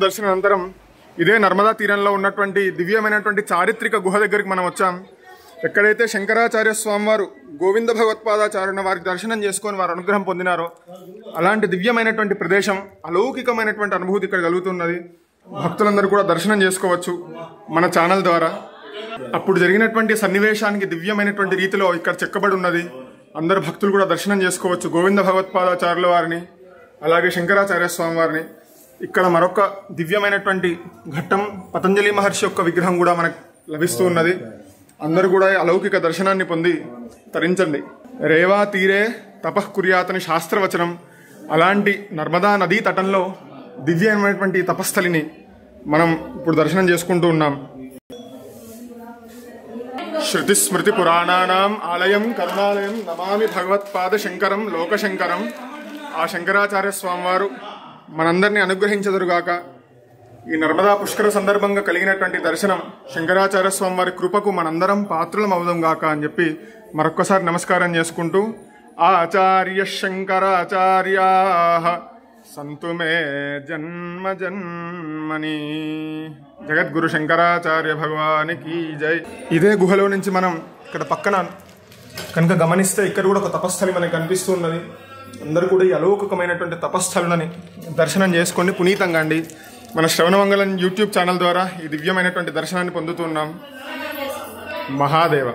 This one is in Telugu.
దర్శనానంతరం ఇదే నర్మదా తీరంలో ఉన్నటువంటి దివ్యమైనటువంటి చారిత్రక గుహ దగ్గరికి మనం వచ్చాం. ఎక్కడైతే శంకరాచార్య స్వామివారు గోవింద భగవత్పాదాచార్యుని వారి దర్శనం చేసుకొని వారు అనుగ్రహం పొందినారో అలాంటి దివ్యమైనటువంటి ప్రదేశం, అలౌకికమైనటువంటి అనుభూతి ఇక్కడ కలుగుతున్నది. భక్తులందరూ కూడా దర్శనం చేసుకోవచ్చు మన ఛానల్ ద్వారా. అప్పుడు జరిగినటువంటి సన్నివేశానికి దివ్యమైనటువంటి రీతిలో ఇక్కడ చెక్కబడి ఉన్నది. అందరు భక్తులు కూడా దర్శనం చేసుకోవచ్చు గోవింద భగవత్పాదాచార్యుల వారిని, అలాగే శంకరాచార్య స్వామి వారిని. ఇక్కడ మరొక దివ్యమైనటువంటి ఘట్టం పతంజలి మహర్షి యొక్క విగ్రహం కూడా మనకు లభిస్తూ ఉన్నది. అందరూ కూడా అలౌకిక దర్శనాన్ని పొంది తరించండి. రేవా తీరే తపఃకుర్యాతని శాస్త్రవచనం. అలాంటి నర్మదా నదీ తటంలో దివ్యమైనటువంటి తపస్థలిని మనం ఇప్పుడు దర్శనం చేసుకుంటూ ఉన్నాం. శృతి స్మృతి పురాణానాం ఆలయం కరుణాలయం నమామి భగవత్పాద శంకరం లోకశంకరం. ఆ శంకరాచార్య స్వామివారు మనందరినీ అనుగ్రహించదురుగాక. ఈ నర్మదా పుష్కర సందర్భంగా కలిగినటువంటి దర్శనం శంకరాచార్య స్వామి వారి కృపకు మనందరం పాత్రలం అవుదాం గాక అని చెప్పి మరొక్కసారి నమస్కారం చేసుకుంటూ, ఆచార్య శంకరాచార్యా సంతు మే జన్మ జన్మని. జగద్గురు శంకరాచార్య భగవానికి జై. ఇదే గుహలో నుంచి మనం ఇక్కడ పక్కన కనుక గమనిస్తే ఇక్కడ కూడా ఒక తపస్థలి మనకి కనిపిస్తూ ఉన్నది. అందరూ కూడా ఈ అలౌకికమైనటువంటి తపస్థలులని దర్శనం చేసుకొని పునీతంగా అండి మన శ్రవణమంగళం యూట్యూబ్ ఛానల్ ద్వారా ఈ దివ్యమైనటువంటి దర్శనాన్ని పొందుతున్నాం. మహాదేవ.